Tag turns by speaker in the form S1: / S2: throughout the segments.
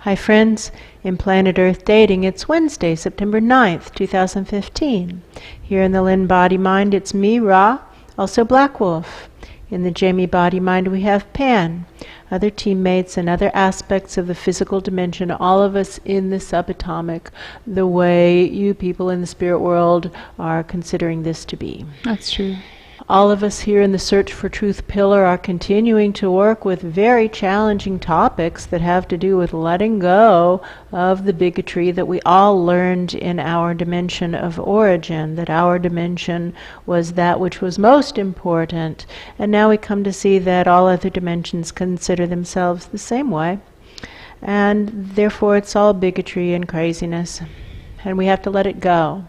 S1: Hi friends, in Planet Earth Dating, it's Wednesday, September 9th, 2015. Here in the Lynn-Body-Mind, it's me, Ra, also Black Wolf. In the Jamie Body-Mind, we have Pan, other teammates and other aspects of the physical dimension, all of us in the subatomic, the way you people in the spirit world are considering this to be.
S2: That's true.
S1: All of us here in the Search for Truth pillar are continuing to work with very challenging topics that have to do with letting go of the bigotry that we all learned in our dimension of origin, that our dimension was that which was most important, and now we come to see that all other dimensions consider themselves the same way, and therefore it's all bigotry and craziness, and we have to let it go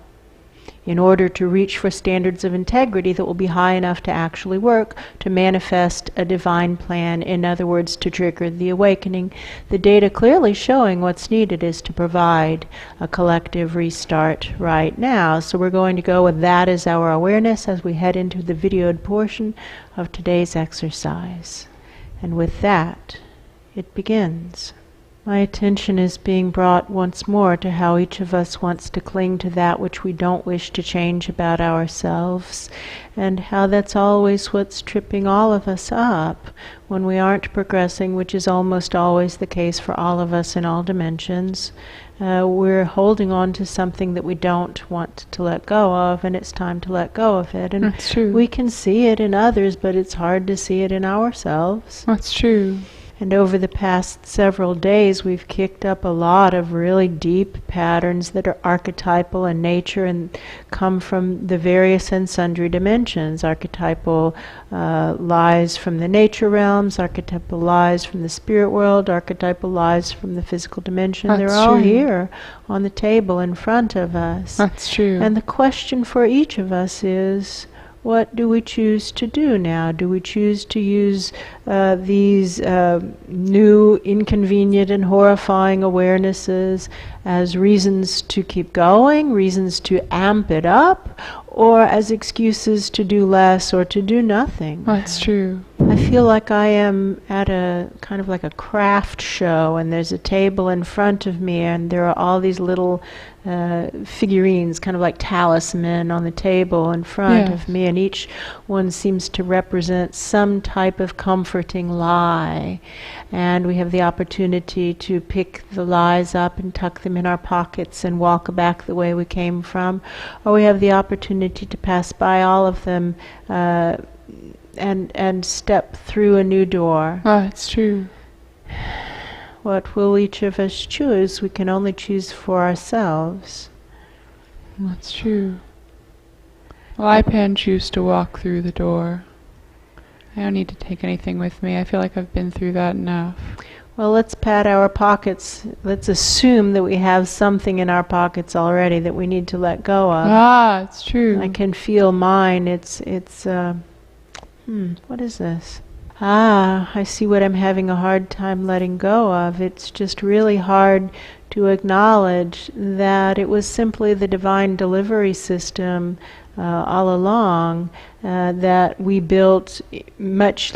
S1: in order to reach for standards of integrity that will be high enough to actually work, to manifest a divine plan, in other words, to trigger the awakening. The data clearly showing what's needed is to provide a collective restart right now. So we're going to go with that as our awareness as we head into the videoed portion of today's exercise. And with that, it begins. My attention is being brought once more to how each of us wants to cling to that which we don't wish to change about ourselves, and how that's always what's tripping all of us up when we aren't progressing, which is almost always the case for all of us in all dimensions. We're holding on to something that we don't want to let go of, and it's time to let go of it. And
S2: that's true.
S1: We can see it in others, but it's hard to see it in ourselves.
S2: That's true.
S1: And over the past several days, we've kicked up a lot of really deep patterns that are archetypal in nature and come from the various and sundry dimensions. Archetypal lies from the nature realms, archetypal lies from the spirit world, archetypal lies from the physical dimension.
S2: That's
S1: They're all
S2: true.
S1: here on the table in front of us.
S2: That's true.
S1: And the question for each of us is, what do we choose to do now? Do we choose to use these new, inconvenient, and horrifying awarenesses as reasons to keep going, reasons to amp it up, or as excuses to do less or to do nothing?
S2: That's true.
S1: I feel like I am at a kind of like a craft show, and there's a table in front of me, and there are all these little figurines, kind of like talisman on the table in front of me, and each one seems to represent some type of comforting lie. And we have the opportunity to pick the lies up and tuck them in our pockets and walk back the way we came from, or we have the opportunity to pass by all of them and step through a new door.
S2: Oh, it's true.
S1: What will each of us choose? We can only choose for ourselves.
S2: That's true. Well, I can choose to walk through the door. I don't need to take anything with me. I feel like I've been through that enough.
S1: Well, let's pat our pockets. Let's assume that we have something in our pockets already that we need to let go of.
S2: Ah, it's true.
S1: I can feel mine. What is this? Ah, I see what I'm having a hard time letting go of. It's just really hard to acknowledge that it was simply the divine delivery system all along that we built much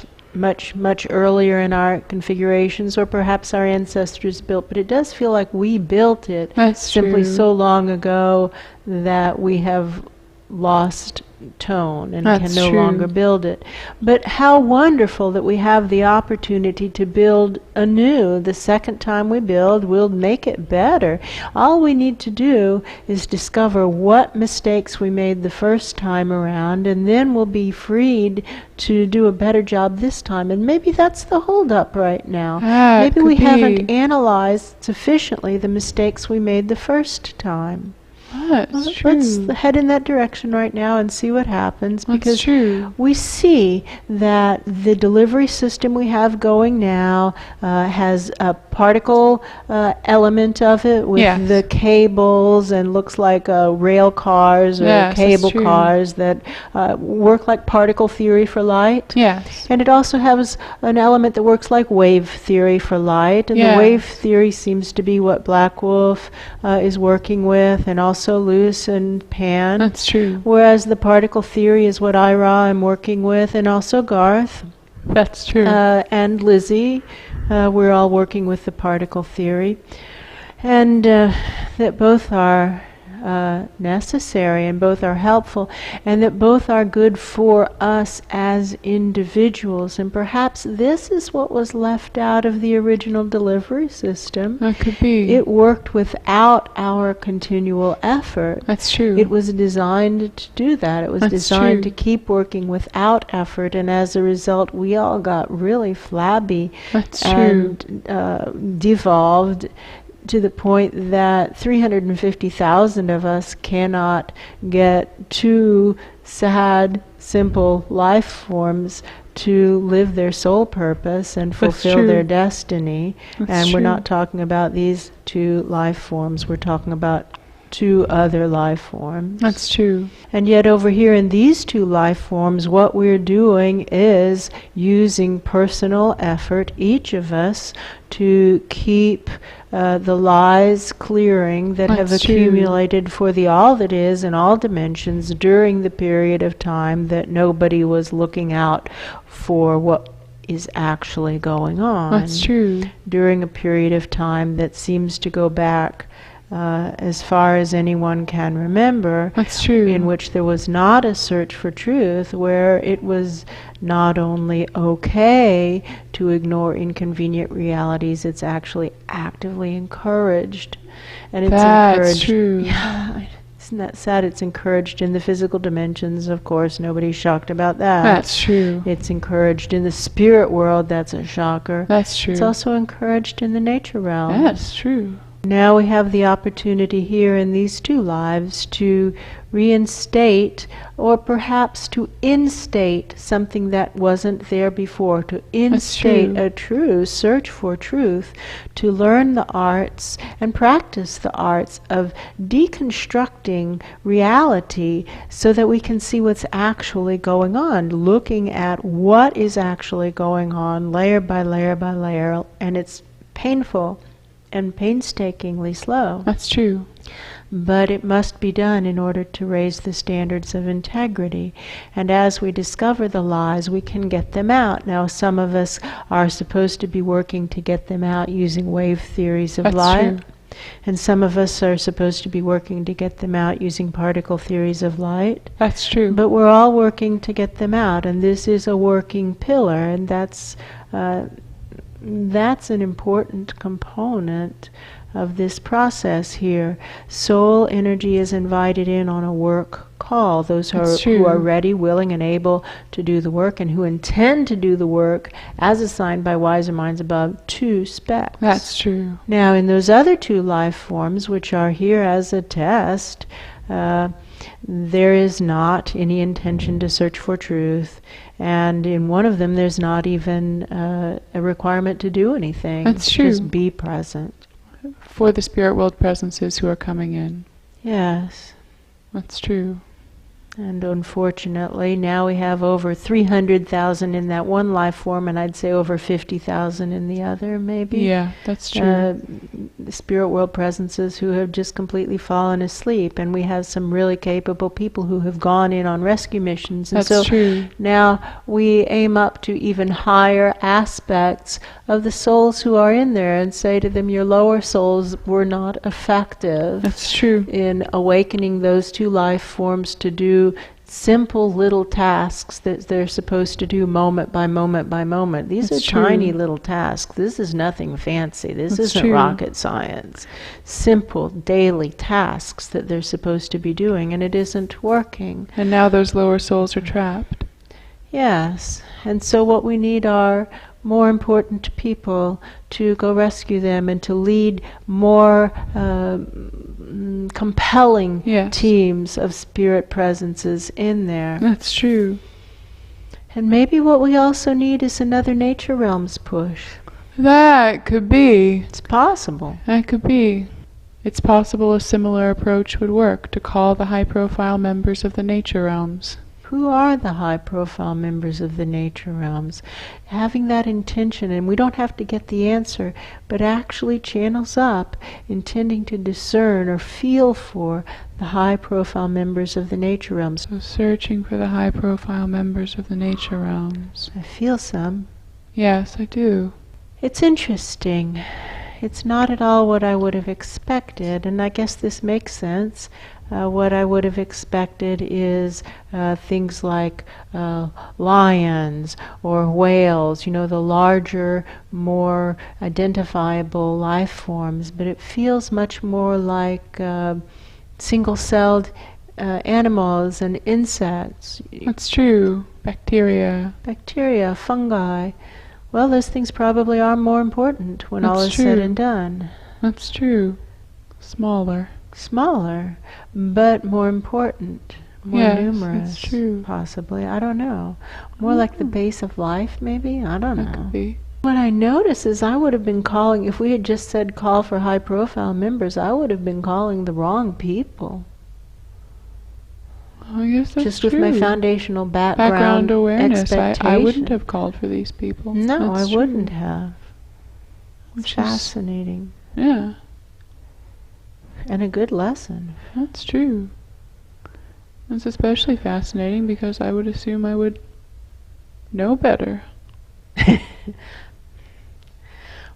S1: earlier in our configurations, or perhaps our ancestors built, but it does feel like we built it.
S2: That's
S1: simply
S2: true.
S1: so long ago that we have lost tone and
S2: That's
S1: can no
S2: true.
S1: longer build it. But how wonderful that we have the opportunity to build anew. The second time we build, we'll make it better. All we need to do is discover what mistakes we made the first time around, and then we'll be freed to do a better job this time. And maybe that's the holdup right now. Maybe we haven't analyzed sufficiently the mistakes we made the first time.
S2: That's true.
S1: Let's head in that direction right now and see what happens,
S2: That's
S1: because
S2: true.
S1: we see that the delivery system we have going now has a particle element of it with the cables, and looks like rail cars or cable cars that work like particle theory for light.
S2: Yes.
S1: And it also has an element that works like wave theory for light, and the wave theory seems to be what Black Wolf is working with, and also Luce and Pan.
S2: That's true.
S1: Whereas the particle theory is what I, Ra, am working with, and also Garth.
S2: That's true.
S1: And Lizzie, We're all working with the particle theory, and that both are necessary and both are helpful, and that both are good for us as individuals. And perhaps this is what was left out of the original delivery system.
S2: That could be.
S1: It worked without our continual effort.
S2: That's true.
S1: It was designed to do that. It was
S2: That's
S1: designed
S2: true.
S1: to keep working without effort, and as a result we all got really flabby
S2: That's true.
S1: and devolved to the point that 350,000 of us cannot get two sad, simple life forms to live their soul purpose and fulfill
S2: true.
S1: their destiny.
S2: That's
S1: And we're
S2: true.
S1: not talking about these two life forms, we're talking about two other life forms.
S2: That's true.
S1: And yet over here in these two life forms, what we're doing is using personal effort, each of us, to keep the lies clearing that have
S2: That's true.
S1: accumulated for the all that is in all dimensions during the period of time that nobody was looking out for what is actually going on.
S2: That's true.
S1: During a period of time that seems to go back as far as anyone can remember,
S2: That's true.
S1: in which there was not a search for truth, where it was not only okay to ignore inconvenient realities, it's actually actively encouraged. And it's
S2: That's
S1: encouraged.
S2: true.
S1: Yeah, isn't that sad? It's encouraged in the physical dimensions, of course, nobody's shocked about that.
S2: That's true.
S1: It's encouraged in the spirit world, that's a shocker.
S2: That's true.
S1: It's also encouraged in the nature realm.
S2: That's true.
S1: Now we have the opportunity here in these two lives to reinstate, or perhaps to instate, something that wasn't there before, to instate
S2: true.
S1: a true search for truth, to learn the arts and practice the arts of deconstructing reality so that we can see what's actually going on, looking at what is actually going on layer by layer by layer, and it's painful and painstakingly slow.
S2: That's true.
S1: But it must be done in order to raise the standards of integrity. And as we discover the lies, we can get them out. Now, some of us are supposed to be working to get them out using wave theories of
S2: That's
S1: light.
S2: true.
S1: And some of us are supposed to be working to get them out using particle theories of light.
S2: That's true.
S1: But we're all working to get them out. And this is a working pillar. And that's an important component of this process here. Soul energy is invited in on a work call. Those who are ready, willing, and able to do the work, and who intend to do the work as assigned by wiser minds above to specs.
S2: That's true.
S1: Now, in those other two life forms, which are here as a test, there is not any intention to search for truth. And in one of them, there's not even a requirement to do anything.
S2: That's true.
S1: Just be present.
S2: For the spirit world presences who are coming in.
S1: Yes.
S2: That's true.
S1: And unfortunately, now we have over 300,000 in that one life form, and I'd say over 50,000 in the other, maybe.
S2: Yeah, that's true.
S1: The spirit world presences who have just completely fallen asleep, and we have some really capable people who have gone in on rescue missions. And
S2: That's
S1: so
S2: true.
S1: now we aim up to even higher aspects of the souls who are in there and say to them, your lower souls were not effective
S2: That's true.
S1: in awakening those two life forms to do simple little tasks that they're supposed to do moment by moment by moment. These
S2: That's
S1: are
S2: true.
S1: tiny little tasks. This is nothing fancy. This
S2: That's
S1: isn't
S2: true.
S1: rocket science. Simple daily tasks that they're supposed to be doing, and it isn't working.
S2: And now those lower souls are trapped.
S1: Yes, and so what we need are more important people to go rescue them and to lead more compelling
S2: Yes.
S1: teams of spirit presences in there.
S2: That's true.
S1: And maybe what we also need is another nature realms push.
S2: That could be.
S1: It's possible.
S2: That could be. It's possible a similar approach would work to call the high-profile members of the nature realms.
S1: Who are the high-profile members of the nature realms? Having that intention, and we don't have to get the answer, but actually channels up, intending to discern or feel for the high-profile members of the nature realms.
S2: So searching for the high-profile members of the nature realms.
S1: I feel some.
S2: Yes, I do.
S1: It's interesting. It's not at all what I would have expected, and I guess this makes sense. What I would have expected is things like lions or whales, the larger, more identifiable life forms, but it feels much more like single-celled animals and insects.
S2: That's true. Bacteria.
S1: Bacteria, fungi. Well, those things probably are more important when all is said and done.
S2: That's true. Smaller.
S1: Smaller, but more important, more numerous.
S2: That's true.
S1: Possibly, I don't know. More like the base of life, maybe? I don't know.
S2: That could be.
S1: What I notice is I would have been calling, if we had just said call for high-profile members, I would have been calling the wrong people.
S2: I guess that's
S1: just
S2: true.
S1: With my foundational background
S2: awareness, I wouldn't have called for these people.
S1: No,
S2: that's
S1: I wouldn't have. It's
S2: Which
S1: fascinating.
S2: Yeah.
S1: And a good lesson.
S2: That's true. It's especially fascinating because I would assume I would know better.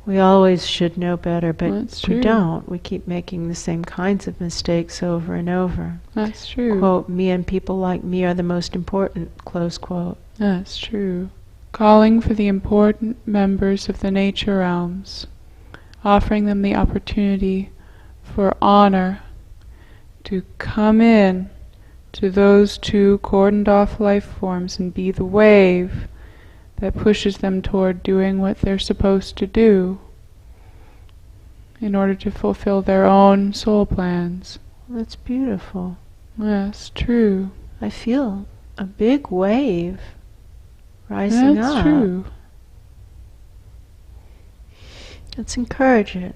S1: We always should know better, but
S2: That's
S1: we
S2: true.
S1: don't. We keep making the same kinds of mistakes over and over.
S2: That's true.
S1: Quote, me and people like me are the most important, close quote.
S2: That's true. Calling for the important members of the nature realms, offering them the opportunity for honor to come in to those two cordoned off life forms and be the wave that pushes them toward doing what they're supposed to do in order to fulfill their own soul plans.
S1: That's beautiful.
S2: Yes, true.
S1: I feel a big wave rising up.
S2: That's true.
S1: Let's encourage it.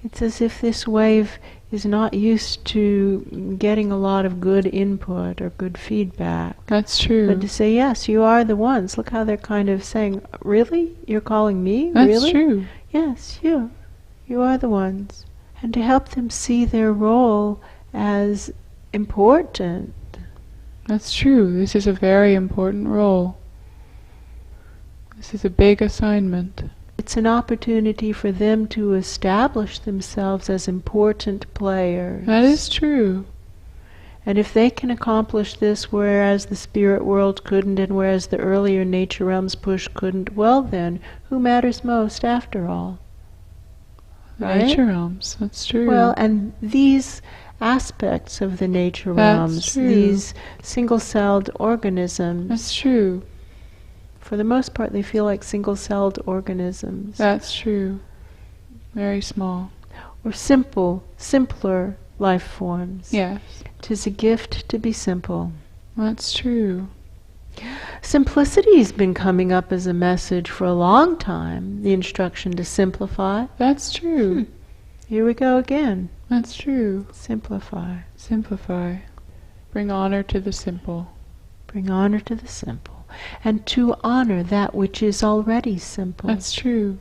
S1: It's as if this wave is not used to getting a lot of good input or good feedback.
S2: That's true.
S1: But to say, yes, you are the ones. Look how they're kind of saying, really? You're calling me?
S2: That's
S1: really?
S2: true.
S1: Yes, you. You are the ones. And to help them see their role as important.
S2: That's true. This is a very important role. This is a big assignment.
S1: It's an opportunity for them to establish themselves as important players.
S2: That is true.
S1: And if they can accomplish this whereas the spirit world couldn't and whereas the earlier nature realms push couldn't, well then, who matters most after all? Right?
S2: Nature realms, that's true.
S1: Well, and these aspects of the nature realms,
S2: true.
S1: these single-celled organisms,
S2: That's true.
S1: for the most part they feel like single-celled organisms.
S2: That's true. Very small.
S1: Or simpler life forms.
S2: Yes.
S1: 'Tis a gift to be simple.
S2: That's true.
S1: Simplicity's been coming up as a message for a long time. The instruction to simplify.
S2: That's true.
S1: Here we go again.
S2: That's true.
S1: Simplify.
S2: Simplify. Bring honor to the simple.
S1: Bring honor to the simple. And to honor that which is already simple.
S2: That's true.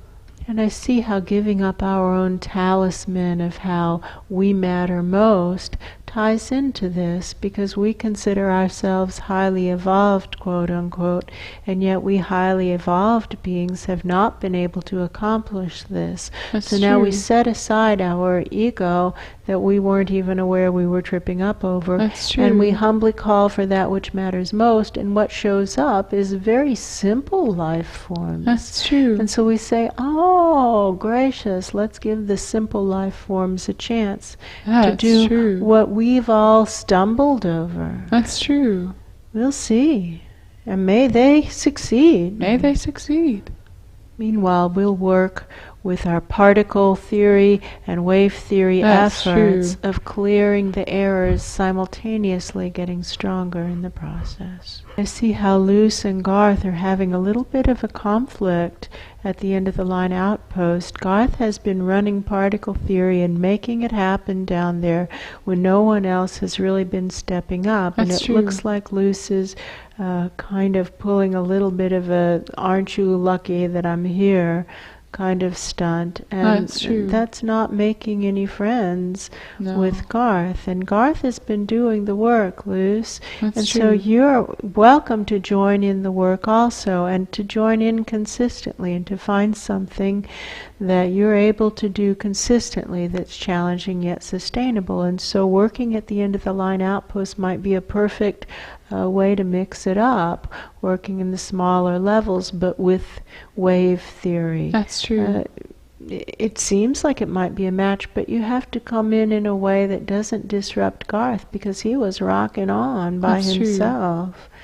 S1: And I see how giving up our own talisman of how we matter most ties into this, because we consider ourselves highly evolved, quote unquote, and yet we highly evolved beings have not been able to accomplish this.
S2: That's
S1: so now
S2: true.
S1: we set aside our ego that we weren't even aware we were tripping up over,
S2: That's true.
S1: and we humbly call for that which matters most, and what shows up is very simple life forms.
S2: That's true.
S1: And so we say, oh, gracious, let's give the simple life forms a chance to
S2: That's
S1: do
S2: true.
S1: what we've all stumbled over.
S2: That's true.
S1: We'll see. And may they succeed.
S2: May they succeed.
S1: Meanwhile, we'll work with our particle theory and wave theory
S2: That's
S1: efforts
S2: true.
S1: of clearing the errors, simultaneously getting stronger in the process. I see how Luce and Garth are having a little bit of a conflict at the end of the line Outpost. Garth has been running particle theory and making it happen down there when no one else has really been stepping up.
S2: That's
S1: and it
S2: true.
S1: looks like Luce is kind of pulling a little bit of a, aren't you lucky that I'm here kind of stunt, and
S2: That's true.
S1: that's not making any friends
S2: No.
S1: with Garth. And Garth has been doing the work, Luce,
S2: That's
S1: and
S2: true.
S1: so you're welcome to join in the work also, and to join in consistently, and to find something that you're able to do consistently that's challenging yet sustainable. And so working at the end of the line outpost might be a perfect way to mix it up, working in the smaller levels but with wave theory.
S2: That's true.
S1: It seems like it might be a match, but you have to come in a way that doesn't disrupt Garth, because he was rocking on by
S2: That's
S1: himself. True.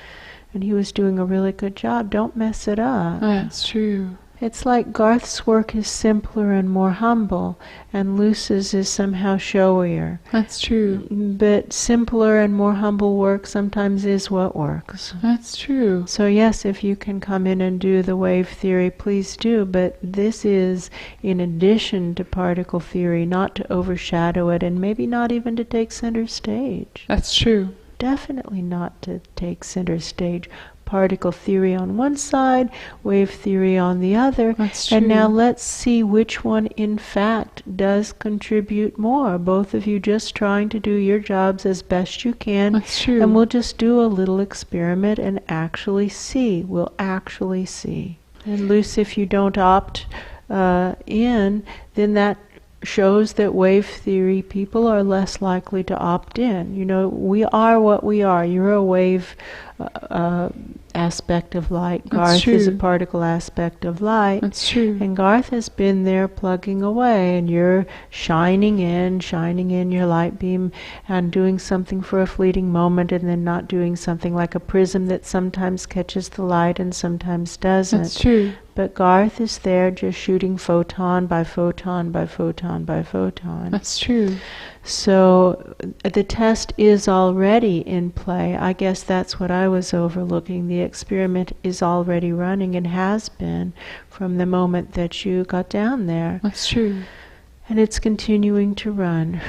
S1: And he was doing a really good job. Don't mess it up.
S2: That's true.
S1: It's like Garth's work is simpler and more humble, and Luce's is somehow showier.
S2: That's true.
S1: But simpler and more humble work sometimes is what works.
S2: That's true.
S1: So yes, if you can come in and do the wave theory, please do, but this is in addition to particle theory, not to overshadow it, and maybe not even to take center stage.
S2: That's true.
S1: Definitely not to take center stage. Particle theory on one side, wave theory on the other.
S2: That's true.
S1: And now let's see which one in fact does contribute more. Both of you just trying to do your jobs as best you can.
S2: That's true.
S1: And we'll just do a little experiment and actually see. We'll actually see. And Luce, if you don't opt in, then that shows that wave theory people are less likely to opt in. You know, we are what we are. You're a wave aspect of light. Garth is a particle aspect of light.
S2: That's true.
S1: And Garth has been there plugging away, and you're shining in your light beam and doing something for a fleeting moment, and then not doing something, like a prism that sometimes catches the light and sometimes doesn't.
S2: That's true.
S1: But Garth is there just shooting photon by photon by photon by photon.
S2: That's true.
S1: So the test is already in play. I guess that's what I was overlooking. The experiment is already running and has been from the moment that you got down there.
S2: That's true.
S1: And it's continuing to run.